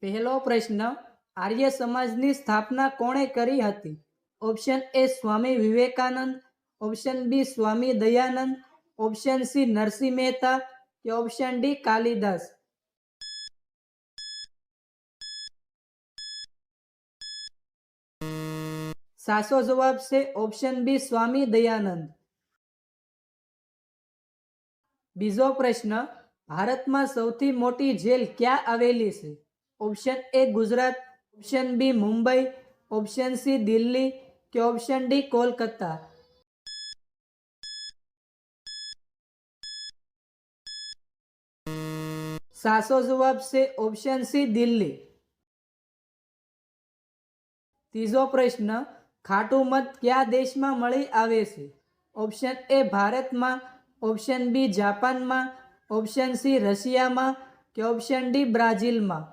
પહેલો પ્રશ્ન, આર્ય સમાજની સ્થાપના કોણે કરી હતી? Option A Swami Vivekananda, option B Swami Dayanand, option C Narsinh Mehta કે ઓપ્શન ડી કાલિદાસ. સાચો જવાબ છે ઓપ્શન બી સ્વામી દયાનંદ. બીજો પ્રશ્ન, ભારતમાં સૌથી મોટી જેલ ક્યાં આવેલી છે? Option A Gujarat, option B Mumbai, option C Delhi કે ઓપ્શન ડી કોલકાતા. સાચો જવાબ છે ઓપ્શન સી દિલ્હી. ત્રીજો પ્રશ્ન, ખાટું મધ કયા દેશમાં મળી આવે છે? ઓપ્શન એ ભારતમાં, ઓપ્શન બી જાપાનમાં, ઓપ્શન સી રશિયામાં કે ઓપ્શન ડી બ્રાઝિલમાં.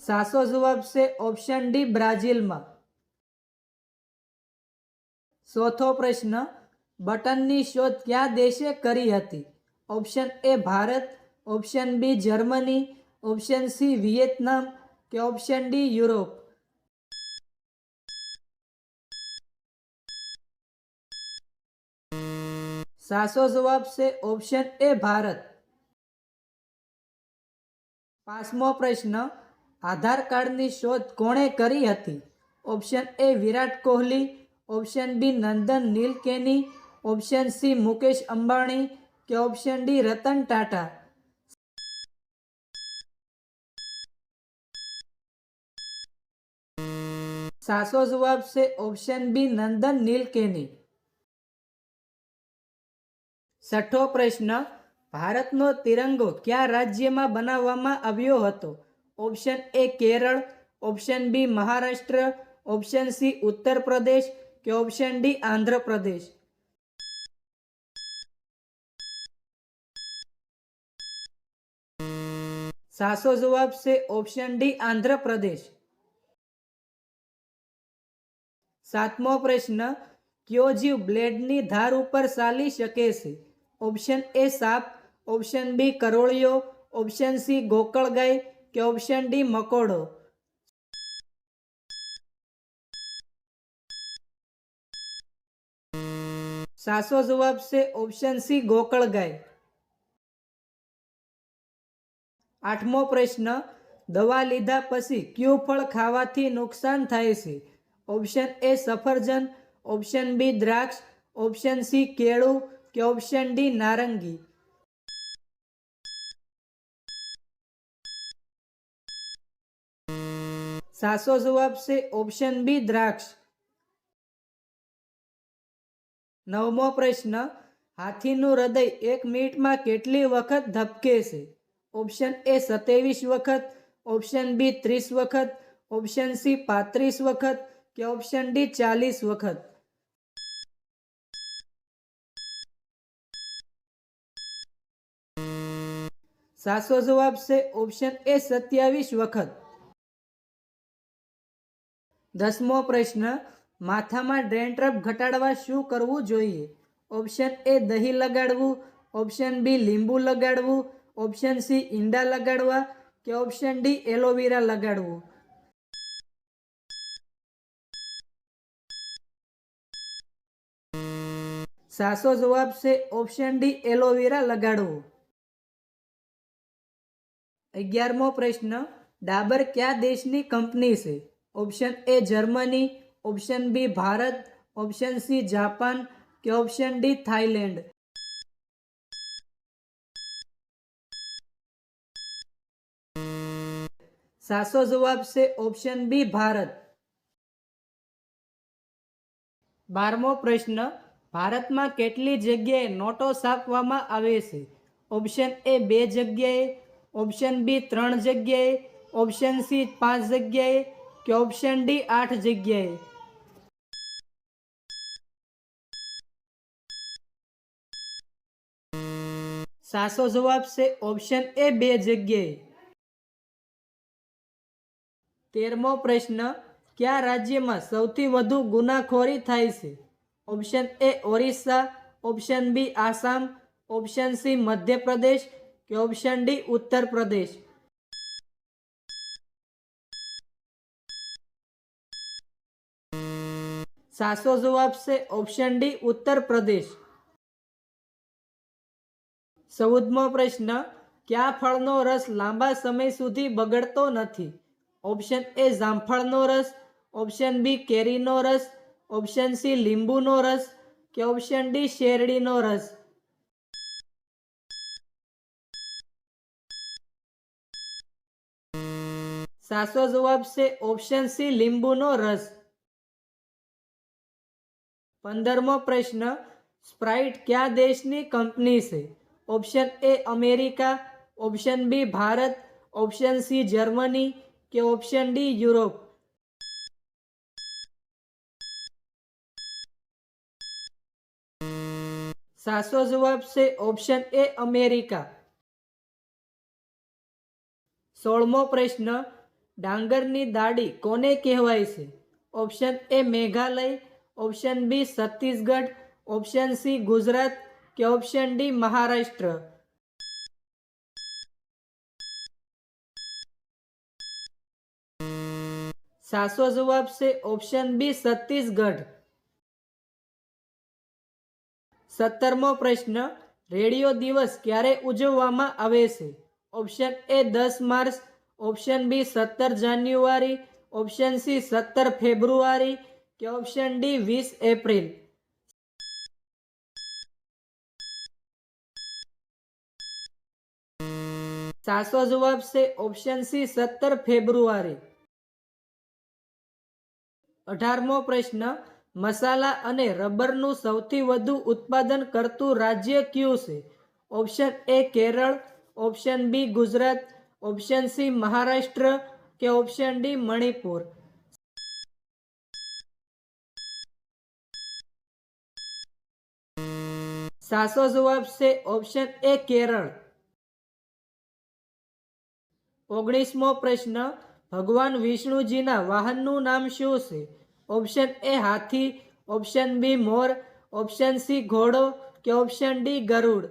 સાચો જવાબ છે ઓપ્શન ડી બ્રાઝિલમાં. ચોથો પ્રશ્ન, બટનની શોધ કયા દેશે કરી હતી? Option A Bharat, option B Germany, option C Vietnam કે ઓપ્શન ડી યુરોપ. સાચો જવાબ છે ઓપ્શન એ ભારત. પાંચમો પ્રશ્ન, આધાર કાર્ડની શોધ કોણે કરી હતી? Option A Virat Kohli, option B Nandan Nilekani, option C Mukesh Ambani કે ઓપ્શન ડી રતન ટાટા. સાચો જવાબ છે ઓપ્શન બી નંદન નીલકેની. છઠ્ઠો પ્રશ્ન, ભારતનો તિરંગો કયા રાજ્યમાં બનાવવામાં આવ્યો હતો? Option A Kerala, option B Maharashtra, option C Uttar Pradesh કે ઓપ્શન ડી આંધ્રપ્રદેશ. સાચો જવાબ છે ઓપ્શન ડી આંધ્રપ્રદેશ. સાતમો પ્રશ્ન, કયો જીવ બ્લેડની ધાર ઉપર ચાલી શકે છે? ઓપ્શન એ સાપ, ઓપ્શન બી કરોળિયો, ઓપ્શન સી ગોકળગાય કે ઓપ્શન ડી મકોડો. સાચો જવાબ છે ઓપ્શન સી ગોકળગાય. આઠમો પ્રશ્ન, દવા લીધા પછી કયું ફળ ખાવાથી નુકસાન થાય છે? ઓપ્શન એ સફરજન, ઓપ્શન બી દ્રાક્ષ, ઓપ્શન સી કેળું કે ઓપ્શન ડી નારંગી. સાચો જવાબ છે ઓપ્શન બી દ્રાક્ષ. નવમો પ્રશ્ન, હાથીનું હૃદય 1 મિનિટમાં કેટલી વખત ધબકે છે? ઓપ્શન એ 27 વખત, ઓપ્શન બી 30 વખત, ઓપ્શન સી 35 વખત કે ઓપ્શન ડી 40 વખત. સાચો જવાબ છે ઓપ્શન એ 27 વખત. 10મો પ્રશ્ન, માથામાં ડેન્ડ્રફ ઘટાડવા શું કરવું જોઈએ? ઓપ્શન એ દહીં લગાડવું, ઓપ્શન બી લીંબુ લગાડવું, ઓપ્શન સી ઈંડા લગાડવા કે ઓપ્શન ડી એલોવેરા લગાડવું. સાચો જવાબ છે ઓપ્શન ડી એલોવેરા લગાડવું. 11મો પ્રશ્ન, ડાબર કયા દેશની કંપની છે? Option A Germany, option B Bharat, option C Japan કે ઓપ્શન ડી થાઈલેન્ડ. સાચો જવાબ છે ઓપ્શન બી ભારત. 12મો પ્રશ્ન, ભારતમાં કેટલી જગ્યાએ નોટો છાપવામાં આવે છે? ઓપ્શન એ 2 જગ્યાએ, ઓપ્શન બી 3 જગ્યાએ, ઓપ્શન સી 5 જગ્યાએ કે ઓપ્શન ડી 8 જગ્યાએ. સાચો જવાબ છે ઓપ્શન એ 2 જગ્યાએ. 13મો પ્રશ્ન, કયા રાજ્યમાં સૌથી વધુ ગુનાખોરી થાય છે? Option A Orissa, option B Assam, option C Madhya Pradesh કે ઓપ્શન ડી ઉત્તર પ્રદેશ? સાચો જવાબ છે ઓપ્શન ડી ઉત્તર પ્રદેશ. 14મો પ્રશ્ન, કયા ફળનો રસ લાંબા સમય સુધી બગડતો નથી? ઓપ્શન એ જામફળનો રસ, ઓપ્શન બી કેરીનો રસ, ઓપ્શન સી લીંબુનો રસ કે ઓપ્શન ડી શેરડીનો રસ? સાચો જવાબ છે ઓપ્શન સી લીંબુનો રસ. 15મો પ્રશ્ન, સ્પ્રાઇટ કયા દેશની કંપની છે? Option A America, option B Bharat, option C Germany કે ઓપ્શન ડી યુરોપ? સાચો જવાબ છે ઓપ્શન એ અમેરિકા. 16મો પ્રશ્ન, ડાંગરની દાડી કોને કહેવાય છે? Option A Meghalaya, option B Chhattisgarh, option C Gujarat કે ઓપ્શન ડી મહારાષ્ટ્ર? સાચો જવાબ છે ઓપ્શન બી છત્તીસગઢ. 17મો પ્રશ્ન, રેડિયો દિવસ ક્યારે ઉજવવામાં આવે છે? Option A 10 March, option B 17 January, option C 17 February કે ઓપ્શન ડી 20 એપ્રિલ? સાચો જવાબ છે ઓપ્શન સી 17 ફેબ્રુઆરી. 18મો પ્રશ્ન, મસાલા અને રબરનું સૌથી વધુ ઉત્પાદન કરતું રાજ્ય કયું છે? Option A Kerala, option B Gujarat, option C Maharashtra કે ઓપ્શન ડી મણિપુર? સાચો જવાબ છે ઓપ્શન એ કેરળ. 19મો પ્રશ્ન, ભગવાન વિષ્ણુજીના વાહનનું નામ શું છે? ઓપ્શન એ હાથી, ઓપ્શન બી મોર, ઓપ્શન સી ઘોડો કે ઓપ્શન ડી ગરુડ?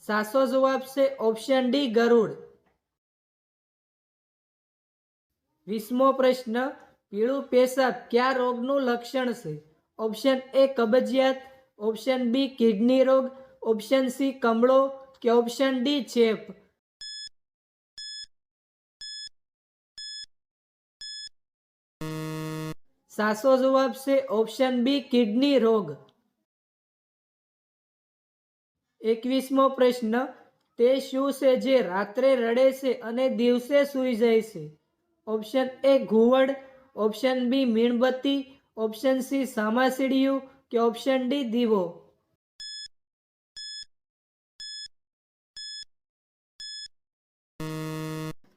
સાચો જવાબ છે ઓપ્શન ડી ગરુડ. 20મો પ્રશ્ન, પીળું પેશાબ કયા રોગનું લક્ષણ છે? ઓપ્શન એ કબજિયાત, ઓપ્શન બી કિડની રોગ, ઓપ્શન સી કમળો કે ઓપ્શન ડી ચેપ? સાચો જવાબ છે ઓપ્શન બી કિડની રોગ. 21મો પ્રશ્ન, તે શું છે જે રાત્રે રડે છે અને દિવસે સૂઈ જાય છે? ઓપ્શન એ ઘુવડ, ઓપ્શન બી મીણબત્તી, ઓપ્શન સી સામાસીડિયું કે ઓપ્શન ડી દીવો?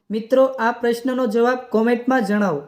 મિત્રો, આ પ્રશ્નનો જવાબ કોમેન્ટમાં જણાવો.